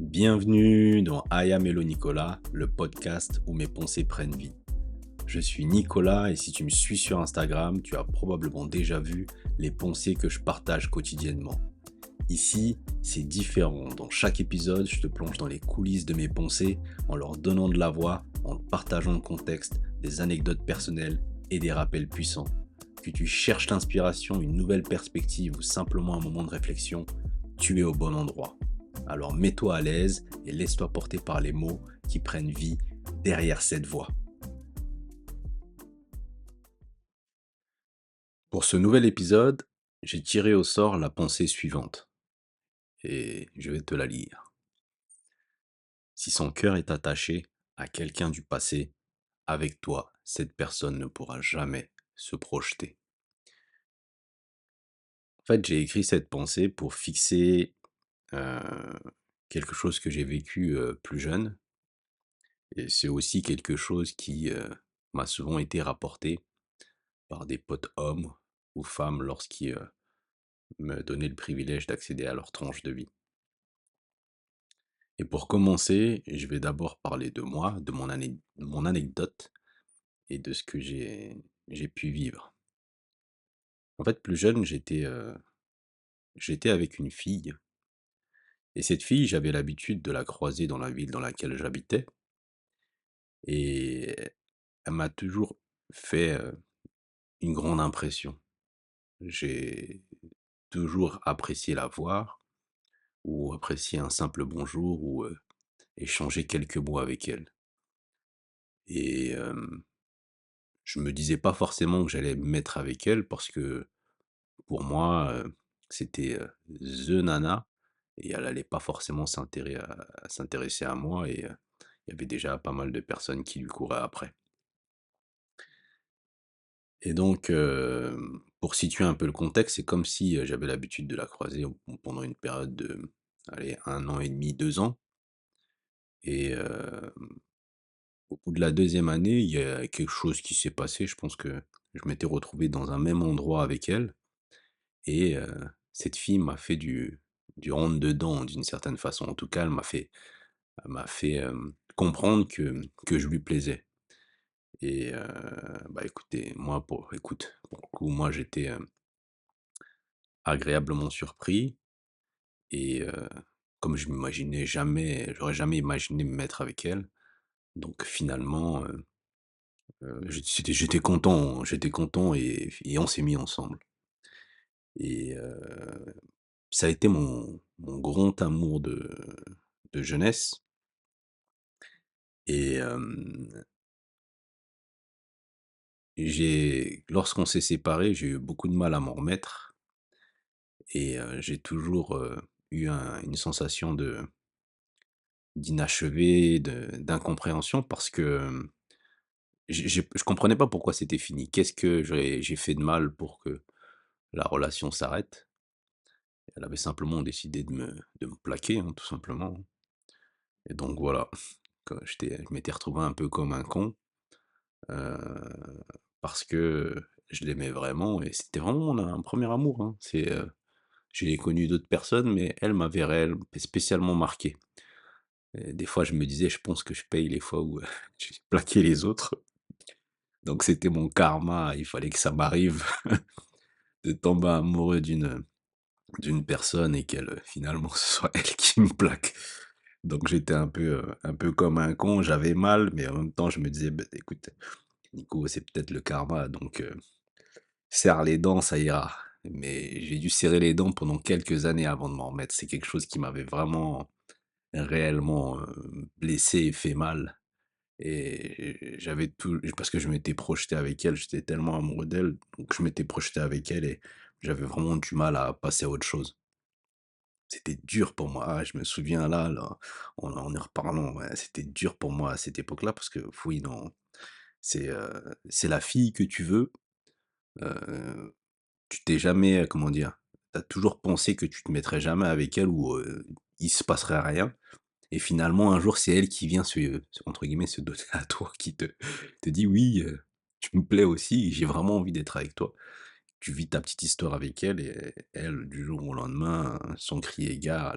Bienvenue dans I Am Hello Nicolas, le podcast où mes pensées prennent vie. Je suis Nicolas et si tu me suis sur Instagram, tu as probablement déjà vu les pensées que je partage quotidiennement. Ici, c'est différent. Dans chaque épisode, je te plonge dans les coulisses de mes pensées en leur donnant de la voix, en partageant le contexte, des anecdotes personnelles et des rappels puissants. Que tu cherches l'inspiration, une nouvelle perspective ou simplement un moment de réflexion, tu es au bon endroit. Alors mets-toi à l'aise et laisse-toi porter par les mots qui prennent vie derrière cette voix. Pour ce nouvel épisode, j'ai tiré au sort la pensée suivante et je vais te la lire. Si son cœur est attaché à quelqu'un du passé, avec toi, cette personne ne pourra jamais se projeter. En fait, j'ai écrit cette pensée pour fixer euh, quelque chose que j'ai vécu plus jeune et c'est aussi quelque chose qui m'a souvent été rapporté par des potes hommes ou femmes lorsqu'ils me donnaient le privilège d'accéder à leur tranche de vie. Et pour commencer, je vais d'abord parler de moi, de mon anecdote et de ce que j'ai pu vivre. En fait, plus jeune, j'étais avec une fille. Et cette fille, j'avais l'habitude de la croiser dans la ville dans laquelle j'habitais. Et elle m'a toujours fait une grande impression. J'ai toujours apprécié la voir, ou apprécier un simple bonjour, ou échanger quelques mots avec elle. Et je me disais pas forcément que j'allais me mettre avec elle parce que pour moi, c'était the nana et elle allait pas forcément s'intéresser à moi et il y avait déjà pas mal de personnes qui lui couraient après. Et donc, pour situer un peu le contexte, c'est comme si j'avais l'habitude de la croiser pendant une période de, allez, 1 an et demi, 2 ans. Et au bout de la deuxième année, il y a quelque chose qui s'est passé. Je pense que je m'étais retrouvé dans un même endroit avec elle et cette fille m'a fait du rentre dedans d'une certaine façon. En tout cas, elle m'a fait, comprendre que je lui plaisais et bah, écoutez, pour le coup, moi, j'étais, agréablement surpris et comme j'aurais jamais imaginé me mettre avec elle, donc finalement, j'étais content et on s'est mis ensemble et ça a été mon grand amour de jeunesse et lorsqu'on s'est séparés, j'ai eu beaucoup de mal à m'en remettre et j'ai toujours, eu une sensation d'inachevé, d'incompréhension parce que, je comprenais pas pourquoi c'était fini. Qu'est-ce que j'ai fait de mal pour que la relation s'arrête? Elle avait simplement décidé de me plaquer, hein, tout simplement, hein. Et donc voilà, je m'étais retrouvé un peu comme un con, heu, parce que je l'aimais vraiment et c'était vraiment un premier amour, hein. J'ai connu d'autres personnes, mais elle m'avait spécialement marqué. Et des fois, je me disais: «Je pense que je paye les fois où, j'ai plaqué les autres». Donc c'était mon karma, il fallait que ça m'arrive de tomber amoureux d'une personne et qu'elle, finalement, ce soit elle qui me plaque. Donc j'étais un peu comme un con, j'avais mal, mais en même temps, je me disais: «Beh, écoute, Nico, c'est peut-être le karma, donc serre les dents, ça ira». Mais j'ai dû serrer les dents pendant quelques années avant de m'en remettre. C'est quelque chose qui m'avait vraiment, réellement, blessé et fait mal et j'avais tout parce que je m'étais projeté avec elle, j'étais tellement amoureux d'elle, donc je m'étais projeté avec elle et j'avais vraiment du mal à passer à autre chose. C'était dur pour moi. Ah, je me souviens là, en y reparlant, ouais, c'était dur pour moi à cette époque-là parce que oui, non, c'est la fille que tu veux, heu, tu t'es jamais, comment dire? Tu as toujours pensé que tu te mettrais jamais avec elle ou, il se passerait rien et finalement un jour c'est elle qui vient entre guillemets «se donner à toi», qui te dit: «Oui, tu me plais aussi, j'ai vraiment envie d'être avec toi». Tu vis ta petite histoire avec elle et elle, du jour au lendemain, sans crier gare,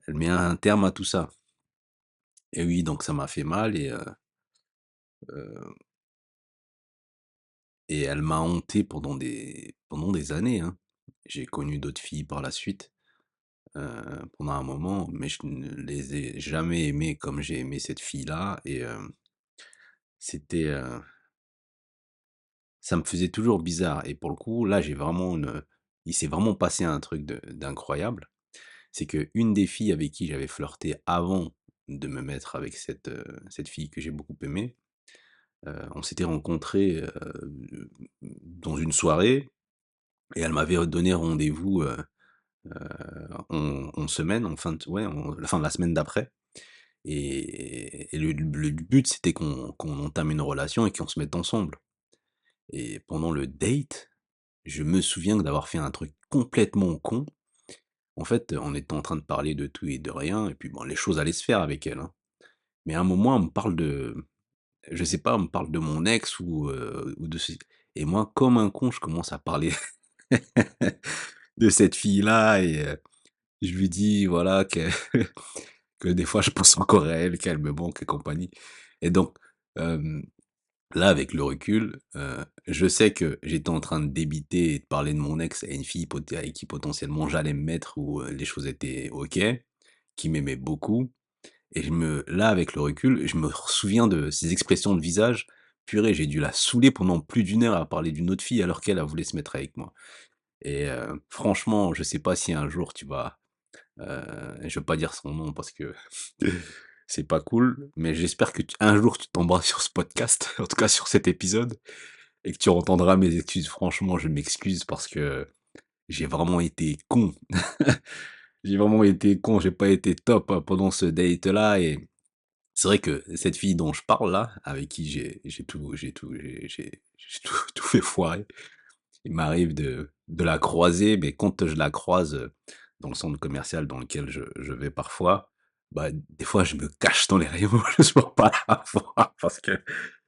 Elle met un terme à tout ça et oui, donc ça m'a fait mal heu et elle m'a hanté pendant des années, hein. J'ai connu d'autres filles par la suite, pendant un moment, mais je ne les ai jamais aimées comme j'ai aimé cette fille-là et c'était, ça me faisait toujours bizarre et pour le coup, là, j'ai vraiment il s'est vraiment passé un truc d'incroyable. C'est qu'une des filles avec qui j'avais flirté avant de me mettre avec cette fille que j'ai beaucoup aimée, on s'était rencontrés, dans une soirée et elle m'avait donné rendez-vous, en semaine, en fin de ouais, en la fin de la semaine d'après et le but, c'était qu'on entame une relation et qu'on se mette ensemble et pendant le date, je me souviens d'avoir fait un truc complètement con. En fait, on était en train de parler de tout et de rien et puis bon, les choses allaient se faire avec elle, hein. Mais à un moment, on me parle de je sais pas, on me parle de mon ex ou de ce et moi, comme un con, je commence à parler de cette fille-là et je lui dis, voilà, que que des fois je pense encore à elle, qu'elle me manque et compagnie et donc, hem, là, avec le recul, je sais que j'étais en train de débiter et de parler de mon ex à une fille avec qui potentiellement j'allais me mettre où, les choses étaient OK, qui m'aimait beaucoup et là, avec le recul, je me souviens de ses expressions de visage. Purée, j'ai dû la saouler pendant plus d'une heure à parler d'une autre fille alors qu'elle, elle voulait se mettre avec moi et franchement, je sais pas si un jour tu vas, je vais pas dire son nom parce que c'est pas cool, mais j'espère que un jour tu tomberas sur ce podcast, en tout cas sur cet épisode et que tu entendras mes excuses. Franchement, je m'excuse parce que j'ai vraiment été con. J'ai vraiment été con, j'ai pas été top, pendant ce date-là et c'est vrai que cette fille dont je parle là, avec qui j'ai tout fait foirer, il m'arrive de la croiser, mais quand je la croise, dans le centre commercial dans lequel je vais parfois, bah, des fois je me cache dans les rayons juste pour pas la voir parce que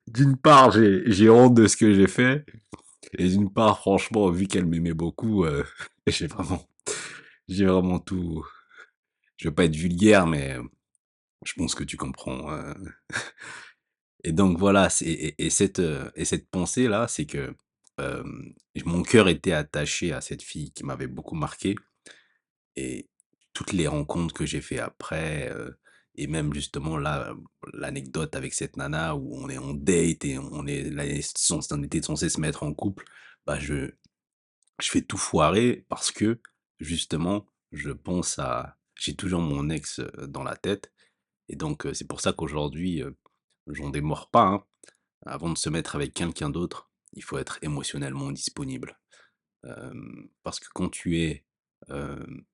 d'une part j'ai honte de ce que j'ai fait et d'une part franchement vu qu'elle m'aimait beaucoup, j'ai vraiment j'ai vraiment tout je veux pas être vulgaire mais je pense que tu comprends, et donc voilà, c'est et cette pensée-là, c'est que, mon cœur était attaché à cette fille qui m'avait beaucoup marqué et toutes les rencontres que j'ai fait après, et même justement là, l'anecdote avec cette nana où on est en date et on était censé se mettre en couple, bah, je fais tout foirer parce que justement, je pense à j'ai toujours mon ex, dans la tête et donc c'est pour ça qu'aujourd'hui, j'en démords pas, hein. Avant de se mettre avec quelqu'un d'autre, il faut être émotionnellement disponible. Parce que quand tu es, hem,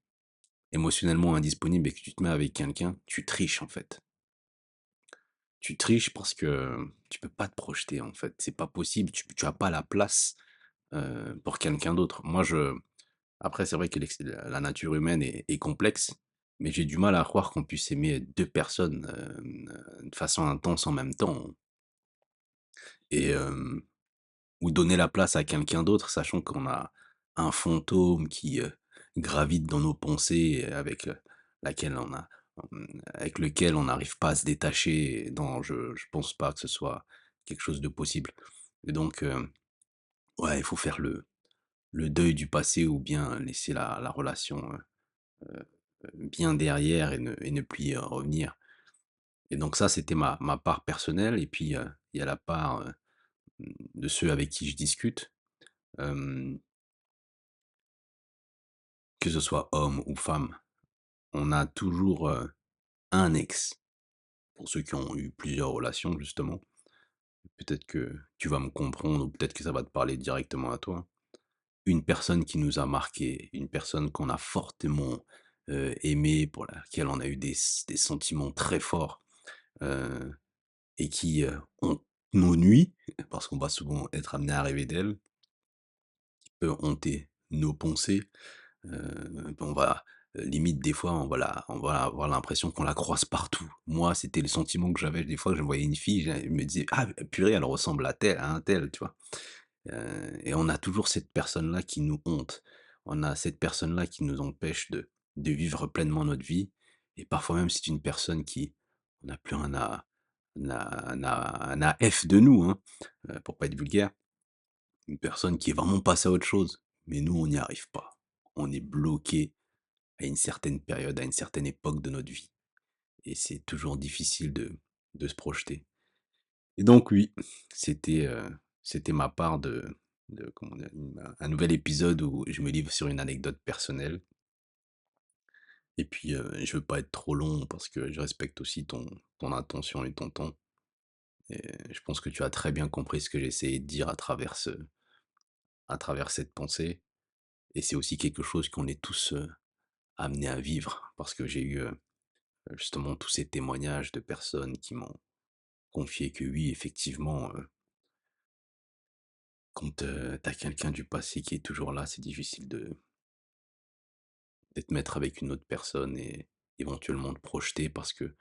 émotionnellement indisponible et que tu te mets avec quelqu'un, tu triches, en fait. Tu triches parce que tu peux pas te projeter, en fait. C'est pas possible, tu as pas la place, pour quelqu'un d'autre. Moi, après c'est vrai que la nature humaine est complexe, mais j'ai du mal à croire qu'on puisse aimer 2 personnes, de façon intense en même temps et ou donner la place à quelqu'un d'autre, sachant qu'on a un fantôme qui, gravite dans nos pensées, laquelle on a avec lequel on n'arrive pas à se détacher. Non, je pense pas que ce soit quelque chose de possible et donc ouais, il faut faire le deuil du passé ou bien laisser la relation, bien derrière et ne plus y revenir et donc ça, c'était ma part personnelle et puis, il y a la part, de ceux avec qui je discute. Hem Que ce soit homme ou femme, on a toujours, un ex, pour ceux qui ont eu plusieurs relations justement. Peut-être que tu vas me comprendre ou peut-être que ça va te parler directement à toi. Une personne qui nous a marqué, une personne qu'on a fortement, aimée, pour laquelle on a eu des sentiments très forts, heu et qui, hante nos nuits, parce qu'on va souvent être amené à rêver d'elle, peut hanter nos pensées. On va limite des fois on va avoir l'impression qu'on la croise partout. Moi, c'était le sentiment que j'avais des fois que je voyais une fille, je me disais: «Ah purée, elle ressemble à un tel», tu vois? Et on a toujours cette personne-là qui nous hante. On a cette personne-là qui nous empêche de vivre pleinement notre vie et parfois même c'est une personne qui on n'a plus un à F de nous, hein, pour pas être vulgaire. Une personne qui est vraiment passée à autre chose, mais nous on n'y arrive pas. On est bloqué à une certaine période, à une certaine époque de notre vie et c'est toujours difficile de se projeter. Et donc oui, c'était, c'était ma part de comment dire? Un nouvel épisode où je me livre sur une anecdote personnelle et puis, je veux pas être trop long parce que je respecte aussi ton intention et ton temps et je pense que tu as très bien compris ce que j'essayais de dire à travers cette pensée et c'est aussi quelque chose qu'on est tous, amenés à vivre parce que j'ai eu, justement tous ces témoignages de personnes qui m'ont confié que oui, effectivement, quand, tu as quelqu'un du passé qui est toujours là, c'est difficile de te mettre avec une autre personne et éventuellement te projeter parce que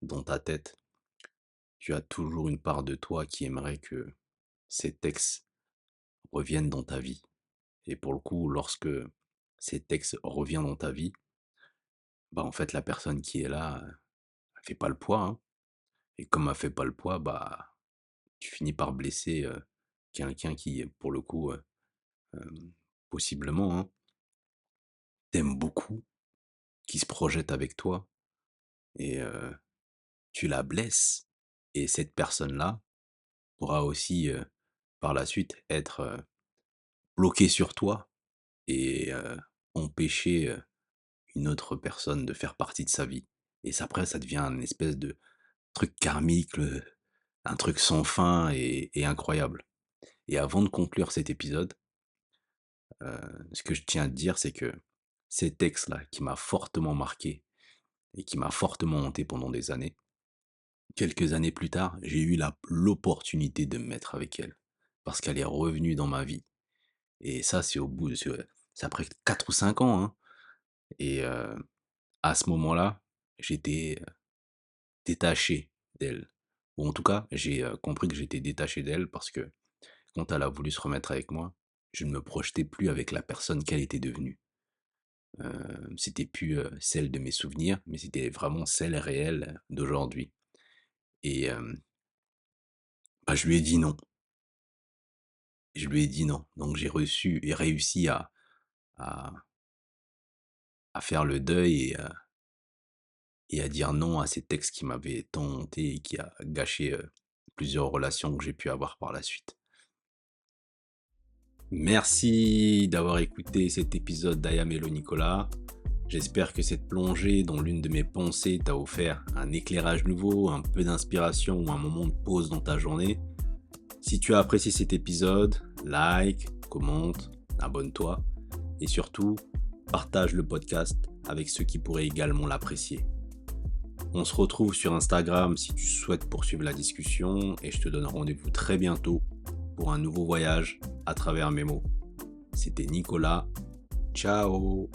dans ta tête, tu as toujours une part de toi qui aimerait que cet ex revienne dans ta vie. Et pour le coup, lorsque cet ex revient dans ta vie, bah, en fait, la personne qui est là, elle fait pas le poids, hein. Et comme elle fait pas le poids, bah, tu finis par blesser, quelqu'un qui, pour le coup, possiblement, hein, t'aime beaucoup, qui se projette avec toi et tu la blesses et cette personne-là pourra aussi, par la suite être, bloquée sur toi et empêcher, une autre personne de faire partie de sa vie. Et ça après ça devient un espèce de truc karmique, un truc sans fin et incroyable. Et avant de conclure cet épisode, ce que je tiens à te dire, c'est que cet ex-là qui m'a fortement marqué et qui m'a fortement hanté pendant des années, quelques années plus tard, j'ai eu l'opportunité de me mettre avec elle. Parce qu'elle est revenue dans ma vie. Et ça, c'est après 4 ou 5 ans, hein. Et à ce moment-là, j'étais, détaché d'elle. Ou en tout cas, j'ai, compris que j'étais détaché d'elle parce que quand elle a voulu se remettre avec moi, je ne me projetais plus avec la personne qu'elle était devenue. C'était plus, celle de mes souvenirs, mais c'était vraiment celle réelle d'aujourd'hui. Et bah, je lui ai dit non. Je lui ai dit non. Donc j'ai reçu et réussi à à faire le deuil et à dire non à ces textes qui m'avaient tant hanté et qui a gâché, plusieurs relations que j'ai pu avoir par la suite. Merci d'avoir écouté cet épisode d'Aya Mello Nicolas. J'espère que cette plongée dans l'une de mes pensées t'a offert un éclairage nouveau, un peu d'inspiration ou un moment de pause dans ta journée. Si tu as apprécié cet épisode, like, commente, abonne-toi et surtout, partage le podcast avec ceux qui pourraient également l'apprécier. On se retrouve sur Instagram si tu souhaites poursuivre la discussion et je te donne rendez-vous très bientôt pour un nouveau voyage à travers mes mots. C'était Nicolas. Ciao!